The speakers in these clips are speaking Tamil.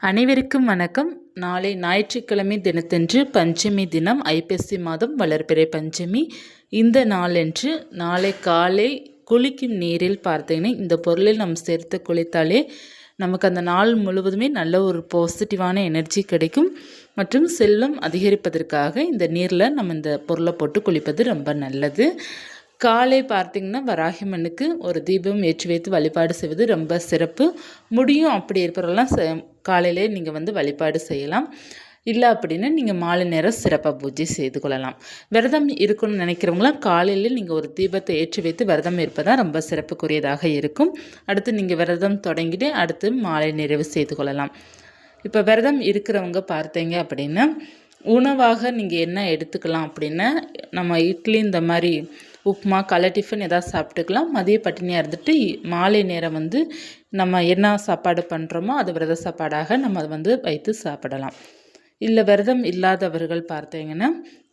அனைவருக்கும் வணக்கம். நாளை ஞாயிற்றுக்கிழமை தினத்தன்று பஞ்சமி தினம், ஐப்பசி மாதம் வளர்பிறை பஞ்சமி. இந்த நாளன்று நாளை காலை குளிக்கும் நீரில் பார்த்தீங்கன்னா இந்த பொருளை நம்ம சேர்த்து குளித்தாலே நமக்கு அந்த நாள் முழுவதுமே நல்ல ஒரு பாசிட்டிவான எனர்ஜி கிடைக்கும். மற்றும் செல்வம் அதிகரிப்பதற்காக இந்த நீரில் நம்ம இந்த பொருளை போட்டு குளிப்பது ரொம்ப நல்லது. காலை பார்த்திங்கன்னா வராகிமனுக்கு ஒரு தீபம் ஏற்றி வைத்து வழிபாடு செய்வது ரொம்ப சிறப்பு. முடியும் அப்படி இருப்பவரெல்லாம் காலையிலே நீங்கள் வழிபாடு செய்யலாம். இல்லை அப்படின்னா நீங்கள் மாலை நேரம் சிறப்பாக பூஜை செய்து கொள்ளலாம். விரதம் இருக்கணும்னு நினைக்கிறவங்களாம் காலையில் நீங்கள் ஒரு தீபத்தை ஏற்றி வைத்து விரதம் இருப்பதாக ரொம்ப சிறப்புக்குரியதாக இருக்கும். அடுத்து நீங்கள் விரதம் தொடங்கிட்டு அடுத்து மாலை நிறைவு செய்து கொள்ளலாம். இப்போ விரதம் இருக்கிறவங்க பார்த்தீங்க அப்படின்னா உணவாக நீங்கள் என்ன எடுத்துக்கலாம் அப்படின்னா, நம்ம இட்லி இந்த மாதிரி உப்புமா காலை டிஃபன் எதாவது சாப்பிட்டுக்கலாம். மதிய பட்டினியாக இருந்துட்டு மாலை நேரம் நம்ம என்ன சாப்பாடு பண்ணுறோமோ அது விரத சாப்பாடாக நம்ம அதை வைத்து சாப்பிடலாம். இல்லை விரதம் இல்லாதவர்கள் பார்த்தீங்கன்னா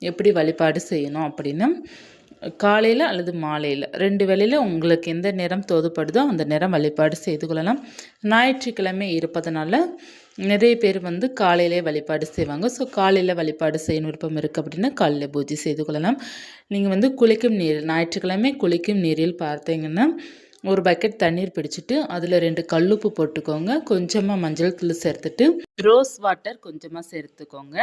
எப்படி வழிபாடு செய்யணும் அப்படின்னா, காலையில் அல்லது மாலையில் 2 வேளையில் உங்களுக்கு எந்த நேரம் தோதுப்படுதோ அந்த நேரம் வழிபாடு செய்து கொள்ளலாம். ஞாயிற்றுக்கிழமை இருப்பதனால நிறைய பேர் காலையிலே வழிபாடு செய்வாங்க. ஸோ காலையில் வழிபாடு செய்யணும் விருப்பம் இருக்குது அப்படின்னா காலையில் பூஜை செய்து கொள்ளலாம். நீங்கள் குளிக்கும் நீர் ஞாயிற்றுக்கிழமை குளிக்கும் நீரில் பார்த்தீங்கன்னா ஒரு பக்கெட் தண்ணீர் பிடிச்சிட்டு அதில் 2 கல்லுப்பு போட்டுக்கோங்க. கொஞ்சமாக மஞ்சள் தூள் சேர்த்துட்டு ரோஸ் வாட்டர் கொஞ்சமாக சேர்த்துக்கோங்க.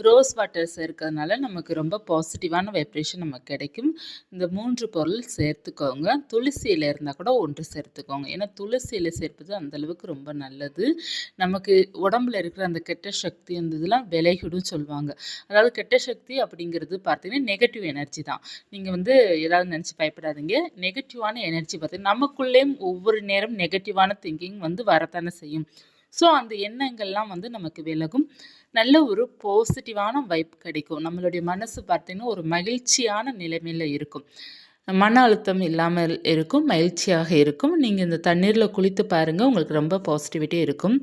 ரோஸ் வாட்டர் சேர்க்கறதுனால நமக்கு ரொம்ப பாசிட்டிவான வைப்ரேஷன் நமக்கு கிடைக்கும். இந்த 3 பொருள் சேர்த்துக்கோங்க. துளசி இலை இருந்தால் கூட 1 சேர்த்துக்கோங்க. ஏன்னா துளசி இலை சேர்ப்பது அந்தளவுக்கு ரொம்ப நல்லது. நமக்கு உடம்புல இருக்கிற அந்த கெட்ட சக்தி அந்த இதெல்லாம் விலகிடும் சொல்லுவாங்க. அதாவது கெட்ட சக்தி அப்படிங்கிறது பார்த்தீங்கன்னா நெகட்டிவ் எனர்ஜி தான். நீங்கள் ஏதாவது நினச்சி பயப்படாதீங்க. நெகட்டிவான எனர்ஜி பார்த்தீங்கன்னா நமக்குள்ளேயும் ஒவ்வொரு நேரம் நெகட்டிவான திங்கிங் வரத்தானே செய்யும். ஸோ அந்த எண்ணங்கள்லாம் நமக்கு விலகும். நல்ல ஒரு பாசிட்டிவான வைப் கிடைக்கும். நம்மளுடைய மனசு பார்த்திங்கன்னா ஒரு மகிழ்ச்சியான நிலைமையில் இருக்கும். மன அழுத்தம் இல்லாமல் இருக்கும், மகிழ்ச்சியாக இருக்கும். நீங்கள் இந்த தண்ணீரில் குளித்து பாருங்கள், உங்களுக்கு ரொம்ப பாசிட்டிவிட்டி இருக்கும்.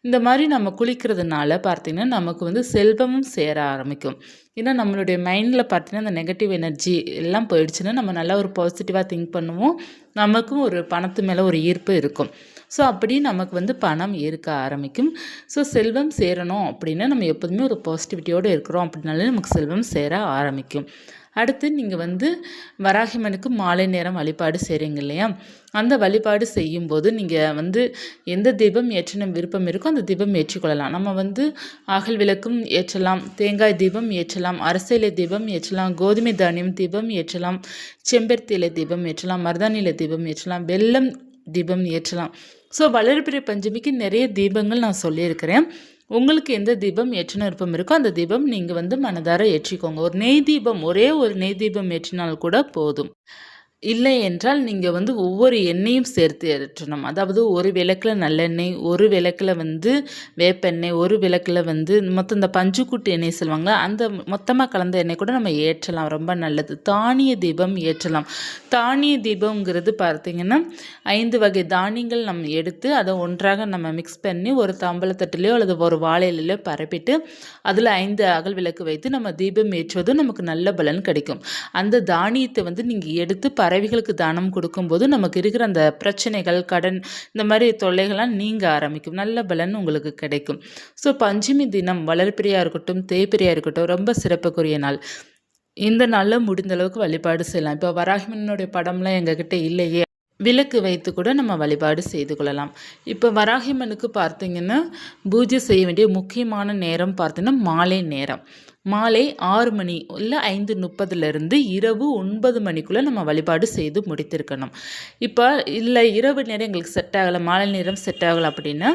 இந்த மாதிரி நம்ம குளிக்கிறதுனால பார்த்திங்கன்னா நமக்கு செல்வமும் சேர ஆரம்பிக்கும். ஏன்னா நம்மளுடைய மைண்டில் பார்த்திங்கன்னா அந்த நெகட்டிவ் எனர்ஜி எல்லாம் போயிடுச்சுன்னா நம்ம நல்லா ஒரு பாசிட்டிவாக திங்க் பண்ணுவோம். நமக்கும் ஒரு பணத்து மேலே ஒரு ஈர்ப்பு இருக்கும். ஸோ அப்படி நமக்கு பணம் ஈர்க்க ஆரம்பிக்கும். ஸோ செல்வம் சேரணும் அப்படின்னா நம்ம எப்போதுமே ஒரு பாசிட்டிவிட்டியோடு இருக்கிறோம் அப்படின்னாலே நமக்கு செல்வம் சேர ஆரம்பிக்கும். அடுத்து நீங்கள் வராகிமனுக்கு மாலை நேரம் வழிபாடு செய்கிறீங்க இல்லையா, அந்த வழிபாடு செய்யும்போது நீங்கள் எந்த தீபம் ஏற்றின விருப்பம் இருக்கோ அந்த தீபம் ஏற்றிக்கொள்ளலாம். நம்ம அகல் விளக்கும் ஏற்றலாம், தேங்காய் தீபம் ஏற்றலாம், அரசியலை தீபம் ஏற்றலாம், கோதுமை தானியம் தீபம் ஏற்றலாம், செம்பருத்தியிலை தீபம் ஏற்றலாம், மருதாணியிலை தீபம் ஏற்றலாம், வெல்லம் தீபம் ஏற்றலாம். ஸோ வளர்பிறை பஞ்சமிக்கு நிறைய தீபங்கள் நான் சொல்லியிருக்கிறேன். உங்களுக்கு எந்த தீபம் ஏற்றின விருப்பம் இருக்கோ அந்த தீபம் நீங்கள் மனதார ஏற்றிக்கோங்க. ஒரு நெய் தீபம், ஒரே ஒரு நெய் தீபம் ஏற்றினால் கூட போதும். இல்லை என்றால் நீங்கள் ஒவ்வொரு எண்ணெயும் சேர்த்து ஏற்றணும். அதாவது ஒரு விளக்கில் நல்லெண்ணெய், ஒரு விளக்கில் வேப்பெண்ணெய், ஒரு விளக்கில் மொத்தம் இந்த பஞ்சுக்கூட்டு எண்ணெய் சொல்லுவாங்க, அந்த மொத்தமாக கலந்த எண்ணெய் கூட நம்ம ஏற்றலாம், ரொம்ப நல்லது. தானிய தீபம் ஏற்றலாம். தானிய தீபங்கிறது பார்த்திங்கன்னா 5 வகை தானியங்கள் நம்ம எடுத்து அதை ஒன்றாக நம்ம மிக்ஸ் பண்ணி ஒரு தாம்பலத்தட்டுலையோ அல்லது ஒரு வாழையிலையோ பரப்பிட்டு அதில் 5 அகல் விளக்கு வைத்து நம்ம தீபம் ஏற்றுவதும் நமக்கு நல்ல பலன் கிடைக்கும். அந்த தானியத்தை நீங்கள் எடுத்து பறவைகளுக்கு தானம் கொடுக்கும்போது நமக்கு இருக்கிற அந்த பிரச்சனைகள், கடன், இந்த மாதிரி தொல்லைகள்லாம் நீங்க ஆரம்பிக்கும். நல்ல பலன் உங்களுக்கு கிடைக்கும். ஸோ பஞ்சமி தினம் வளர்பிறையாக இருக்கட்டும், தேய்பிறையாக இருக்கட்டும் ரொம்ப சிறப்புக்குரிய நாள். இந்த நாளில் முடிந்த அளவுக்கு வழிபாடு செய்யலாம். இப்போ வராகிமனுடைய படம்லாம் எங்ககிட்ட இல்லையே, விளக்கு வைத்து கூட நம்ம வழிபாடு செய்து கொள்ளலாம். இப்போ வராகிமனுக்கு பார்த்திங்கன்னா பூஜை செய்ய வேண்டிய முக்கியமான நேரம் பார்த்திங்கன்னா மாலை நேரம். மாலை 6 மணி இல்லை 5:30 இரவு 9 மணிக்குள்ளே நம்ம வழிபாடு செய்து முடித்திருக்கணும். இப்போ இல்லை இரவு நேரம் எங்களுக்கு செட் ஆகலை, மாலை நேரம் செட் ஆகலை அப்படின்னா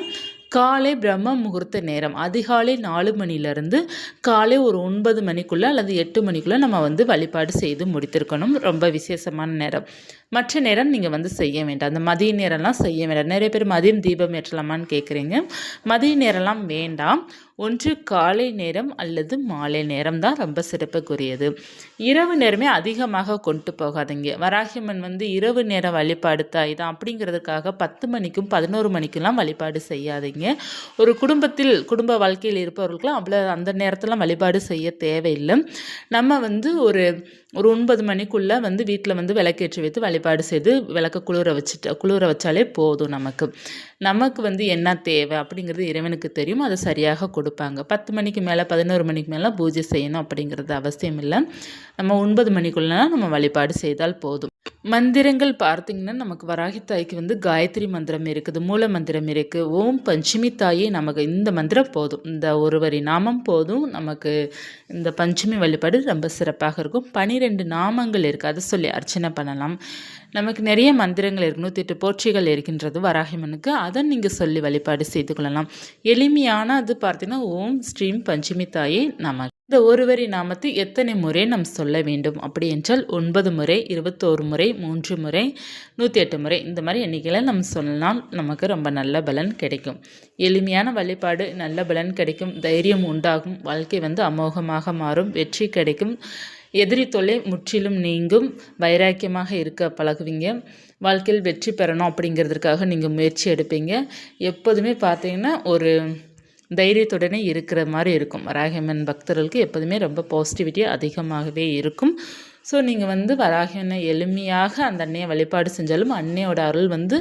காலை பிரம்ம முகூர்த்த நேரம் அதிகாலை 4 மணிலேருந்து காலை ஒரு 9 மணிக்குள்ளே அல்லது 8 மணிக்குள்ளே நம்ம வழிபாடு செய்து முடித்திருக்கணும். ரொம்ப விசேஷமான நேரம். மற்ற நேரம் நீங்கள் செய்ய வேண்டாம். அந்த மதிய நேரம்லாம் செய்ய வேண்டாம். நிறைய பேர் மதியம் தீபம் ஏற்றலாமான்னு கேட்குறீங்க. மதிய நேரம்லாம் வேண்டாம். ஒன்று காலை நேரம் அல்லது மாலை நேரம் தான் ரொம்ப சிறப்புக்குரியது. இரவு நேரமே அதிகமாக கொண்டு போகாதீங்க. வராகியம்மன் இரவு நேரம் வழிபாடு தாய் தான் அப்படிங்கிறதுக்காக 10 மணிக்கும் 11 மணிக்கெல்லாம் வழிபாடு செய்யாதீங்க. ஒரு குடும்ப வாழ்க்கையில் இருப்பவர்களுக்கெல்லாம் அவ்வளோ அந்த நேரத்தில் வழிபாடு செய்ய தேவையில்லை. நம்ம ஒரு 9 மணிக்குள்ளே வீட்டில் விளக்கேற்றி வைத்து வழிபாடு செய்து விளக்க குளிர வச்சாலே போதும் நமக்கு. நமக்கு வந்து என்ன தேவை அப்படிங்கிறது இறைவனுக்கு தெரியும். அதை சரியாக கொடுப்பாங்க. 10 மணிக்கு மேலே 11 மணிக்கு மேலே பூஜை செய்யணும் அப்படிங்கிறது அவசியம் இல்லை. நம்ம 9 மணிக்குள்ளே நம்ம வழிபாடு செய்தால் போதும். மந்திரங்கள் பார்த்திங்கன்னா நமக்கு வராகி தாய்க்கு வந்து காயத்ரி மந்திரம் இருக்குது, மூல மந்திரம் இருக்குது, ஓம் பஞ்சமி தாயே நமக்கு இந்த மந்திரம் போதும். இந்த ஒரு வரி நாமம் போதும். நமக்கு இந்த பஞ்சமி வழிபாடு ரொம்ப சிறப்பாக இருக்கும். 12 நாமங்கள் இருக்குது, அதை சொல்லி அர்ச்சனை பண்ணலாம். நமக்கு நிறைய மந்திரங்கள் இருக்குது, 108 போற்றிகள் இருக்கின்றது வராகிமனுக்கு, அதை நீங்கள் சொல்லி வழிபாடு செய்து கொள்ளலாம். எளிமையான அது பார்த்திங்கன்னா ஓம் ஸ்ரீம் பஞ்சமி தாயே நமக்கு. இந்த ஒரு வரி நாமத்தை எத்தனை முறை நாம் சொல்ல வேண்டும் அப்படி என்றால் 9 முறை, 21 முறை, 3 முறை, 108 முறை, இந்த மாதிரி எண்ணிக்கையில் நம்ம சொன்னால் நமக்கு ரொம்ப நல்ல பலன் கிடைக்கும். எளிமையான வழிபாடு, நல்ல பலன் கிடைக்கும், தைரியம் உண்டாகும், வாழ்க்கை வந்து அமோகமாக மாறும், வெற்றி கிடைக்கும், எதிரி தொல்லை முற்றிலும் நீங்கும், வைராக்கியமாக இருக்க பழகுவீங்க, வாழ்க்கையில் வெற்றி பெறணும் அப்படிங்கிறதுக்காக நீங்கள் முயற்சி எடுப்பீங்க. எப்போதுமே பார்த்தீங்கன்னா ஒரு தைரியத்துடனே இருக்கிற மாதிரி இருக்கும். வராகியம்மன் பக்தர்களுக்கு எப்போதுமே ரொம்ப பாசிட்டிவிட்டி அதிகமாகவே இருக்கும். ஸோ நீங்கள் வந்து வராகியம்மனை எளிமையாக அந்த அன்னையை வழிபாடு செஞ்சாலும் அன்னையோட அருள் வந்து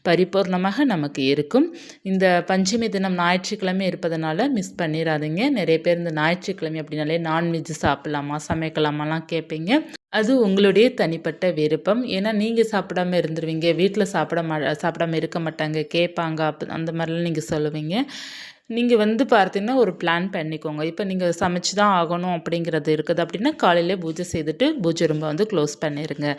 பரிபூர்ணமாக நமக்கு இருக்கும். இந்த பஞ்சமி தினம் ஞாயிற்றுக்கிழமை இருப்பதனால மிஸ் பண்ணிடாதீங்க. நிறைய பேர் இந்த ஞாயிற்றுக்கிழமை அப்படின்னாலே நான்வெஜ் சாப்பிடலாமா சமைக்கலாமாலாம் கேட்பீங்க. அது உங்களுடைய தனிப்பட்ட விருப்பம். ஏன்னா நீங்கள் சாப்பிடாமல் இருந்துருவீங்க, வீட்டில் சாப்பிடாமல் இருக்க மாட்டாங்க, கேட்பாங்க, அந்த மாதிரிலாம் நீங்கள் சொல்லுவீங்க. நீங்கள் வந்து பார்த்தீங்கன்னா ஒரு பிளான் பண்ணிக்கோங்க. இப்போ நீங்கள் சமைச்சு தான் ஆகணும் அப்படிங்கிறது இருக்குது அப்படின்னா காலையிலே பூஜை செய்துட்டு பூஜை ரூமை வந்து க்ளோஸ் பண்ணிடுங்க.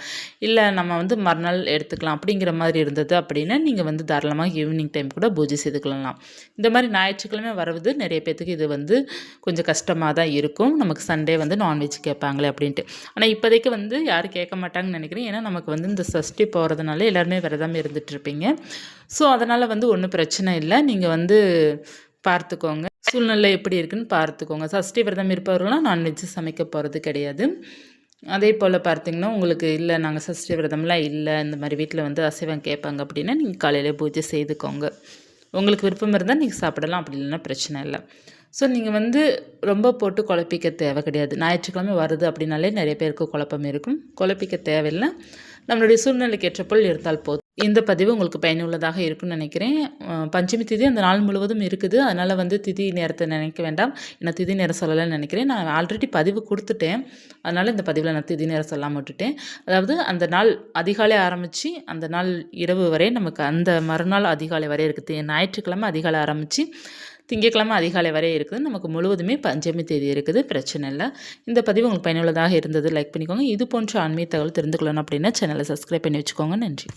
இல்லை நம்ம வந்து மறுநாள் எடுத்துக்கலாம் அப்படிங்கிற மாதிரி இருந்தது அப்படின்னா நீங்கள் வந்து தாராளமாக ஈவினிங் டைம் கூட பூஜை செய்துக்கலாம். இந்த மாதிரி ஞாயிற்றுக்கிழமை வரவது நிறைய பேர்த்துக்கு இது வந்து கொஞ்சம் கஷ்டமாக தான் இருக்கும். நமக்கு சண்டே வந்து நான்வெஜ் கேட்பாங்களே அப்படின்ட்டு. ஆனால் இப்போதைக்கு வந்து யாரும் கேட்க மாட்டாங்கன்னு நினைக்கிறேன். ஏன்னா நமக்கு வந்து இந்த சஷ்டி போகிறதுனால எல்லாருமே விரதம் இருந்துகிட்ருப்பீங்க. ஸோ அதனால் வந்து ஒன்றும் பிரச்சனை இல்லை. நீங்கள் வந்து பார்த்துக்கோங்க, சூழ்நிலை எப்படி இருக்குன்னு பார்த்துக்கோங்க. சஷ்டி விரதம் இருப்பவர்களாம் நான்வெஜ் சமைக்க போகிறது கிடையாது. அதே போல் பார்த்திங்கன்னா உங்களுக்கு இல்லை நாங்கள் சஷ்டி விரதம்லாம் இல்லை, இந்த மாதிரி வீட்டில் வந்து அசைவம் கேட்பாங்க அப்படின்னா நீங்கள் காலையிலே பூஜை செய்துக்கோங்க. உங்களுக்கு விருப்பம் இருந்தால் நீங்கள் சாப்பிடலாம், அப்படி இல்லைன்னா பிரச்சனை இல்லை. ஸோ நீங்கள் வந்து ரொம்ப போட்டு குழப்பிக்க தேவை கிடையாது. ஞாயிற்றுக்கிழமை வருது அப்படின்னாலே நிறைய பேருக்கு குழப்பம் இருக்கும். குழப்பிக்க தேவையில்லை. நம்மளுடைய சூழ்நிலைக்கு ஏற்றப்போல் இருந்தால் போதும். இந்த பதிவு உங்களுக்கு பயனுள்ளதாக இருக்குன்னு நினைக்கிறேன். பஞ்சமி திதி அந்த நாள் முழுவதும் இருக்குது. அதனால் வந்து திதி நேரத்தை நினைக்க வேண்டாம். ஏன்னா திதி நேரம் சொல்லலைன்னு நினைக்கிறேன். நான் ஆல்ரெடி பதிவு கொடுத்துட்டேன். அதனால் இந்த பதிவில் நான் திதி நேரம் சொல்லாமல் விட்டுட்டேன். அதாவது அந்த நாள் அதிகாலை ஆரம்பித்து அந்த நாள் இரவு வரை நமக்கு அந்த மறுநாள் அதிகாலை வரை இருக்குது. ஞாயிற்றுக்கிழமை அதிகாலை ஆரம்பித்து திங்கட்கிழமை அதிகாலை வரை இருக்குது. நமக்கு முழுவதுமே பஞ்சமி தேதி இருக்குது, பிரச்சனை இல்லை. இந்த பதிவு உங்களுக்கு பயனுள்ளதாக இருந்தது லைக் பண்ணிக்கோங்க. இது போன்ற ஆன்மீக தகவல் தெரிந்து கொள்ளணும் அப்படின்னா சேனலை சப்ஸ்கிரைப் பண்ணி வச்சுக்கோங்க. நன்றி.